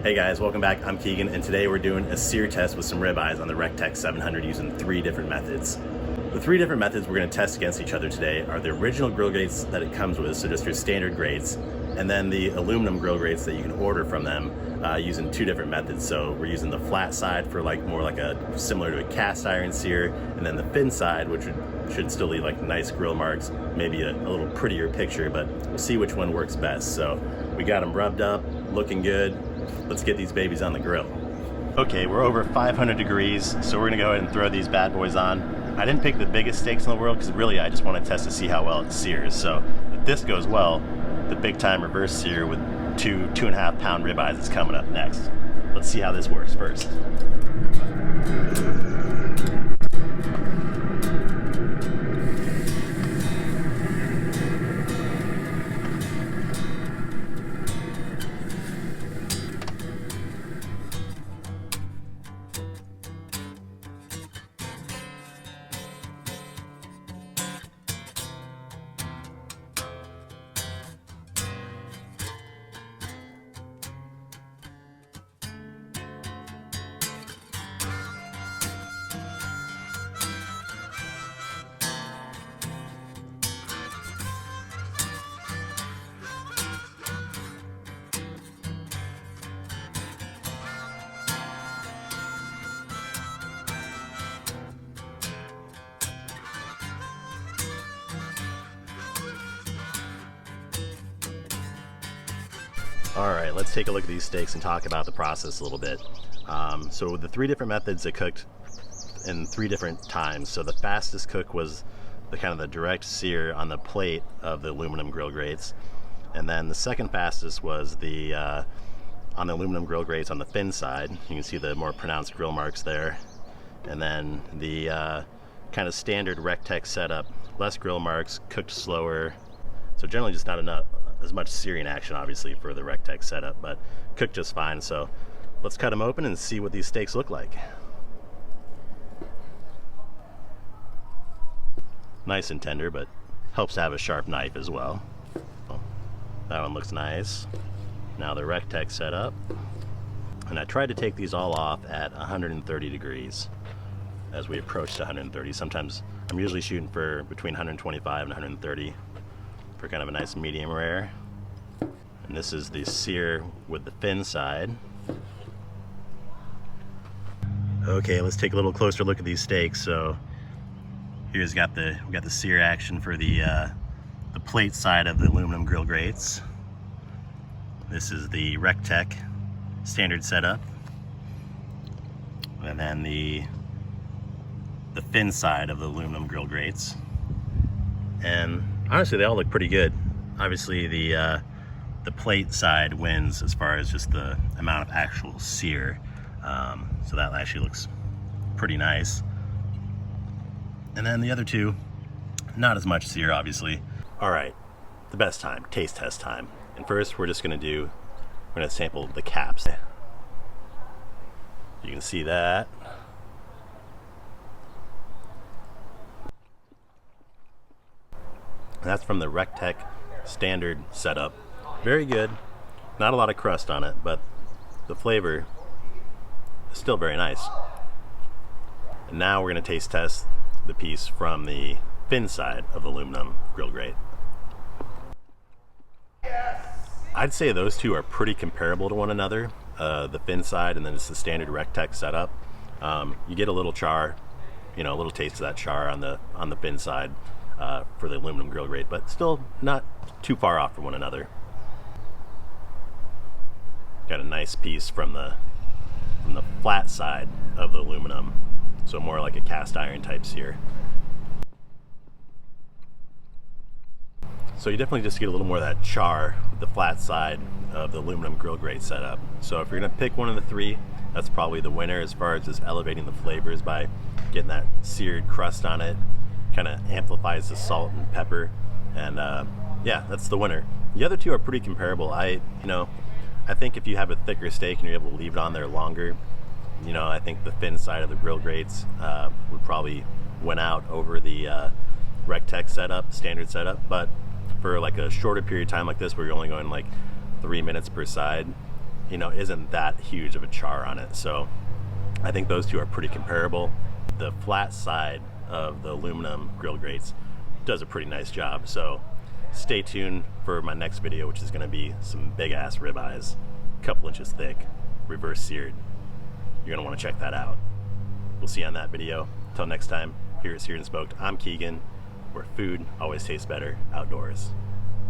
Hey guys, welcome back. I'm Keegan, and today we're doing a sear test with some ribeyes on the Rec Tec 700 using 3 different methods. The 3 different methods we're going to test against each other today are the original grill grates that it comes with, so just your standard grates, and then the aluminum grill grates that you can order from them using 2 different methods. So we're using the flat side for more like a similar to a cast iron sear, and then the thin side, which should still leave like nice grill marks, maybe a little prettier picture, but we'll see which one works best. So we got them rubbed up, looking good. Let's get these babies on the grill. Okay, we're over 500 degrees, so we're gonna go ahead and throw these bad boys on. I didn't pick the biggest steaks in the world because really I just want to test to see how well it sears. So if this goes well, the big time reverse sear with 2.5 pound ribeyes is coming up next. Let's see how this works first. All right, let's take a look at these steaks and talk about the process a little bit. So the 3 different methods it cooked in 3 different times. So the fastest cook was the kind of the direct sear on the plate of the aluminum grill grates. And then the second fastest was the on the aluminum grill grates on the thin side. You can see the more pronounced grill marks there. And then the kind of standard Rec Tec setup, less grill marks, cooked slower. So generally just not enough as much searing action obviously for the Rec Tec setup, but cooked just fine. So let's cut them open and see what these steaks look like. Nice and tender, but helps to have a sharp knife as well. That one looks nice. Now the Rec Tec setup, and I tried to take these all off at 130 degrees as we approached 130. Sometimes I'm usually shooting for between 125 and 130 for kind of a nice medium rare. And this is the sear with the thin side. Okay, let's take a little closer look at these steaks. So here's we got the sear action for the plate side of the aluminum grill grates. This is the Rec Tec standard setup, and then the thin side of the aluminum grill grates. And honestly, they all look pretty good. Obviously, the plate side wins as far as just the amount of actual sear. So that actually looks pretty nice. And then the other 2, not as much sear, obviously. All right, the best time, taste test time. And first, we're gonna sample the caps. You can see that. That's from the Rec Tec standard setup. Very good. Not a lot of crust on it, but the flavor is still very nice. And now we're going to taste test the piece from the thin side of the aluminum grill grate. I'd say those 2 are pretty comparable to one another. The thin side and then it's the standard Rec Tec setup. You get a little char, a little taste of that char on the thin side. For the aluminum grill grate, but still not too far off from one another. Got a nice piece from the flat side of the aluminum, so more like a cast iron type sear. So you definitely just get a little more of that char with the flat side of the aluminum grill grate setup. So if you're gonna pick one of the 3, that's probably the winner as far as just elevating the flavors by getting that seared crust on it. Kind of amplifies the salt and pepper, and yeah, that's the winner. The other 2 are pretty comparable. I think if you have a thicker steak and you're able to leave it on there longer, I think the thin side of the grill grates would probably win out over the Rec Tec setup, standard setup. But for like a shorter period of time like this, where you're only going like 3 minutes per side, you know, isn't that huge of a char on it. So I think those two are pretty comparable. The flat side of the aluminum grill grates does a pretty nice job. So stay tuned for my next video, which is going to be some big ass ribeyes, a couple inches thick, reverse seared. You're going to want to check that out. We'll see you on that video. Until next time, here at Seared and Smoked, I'm Keegan, where food always tastes better outdoors.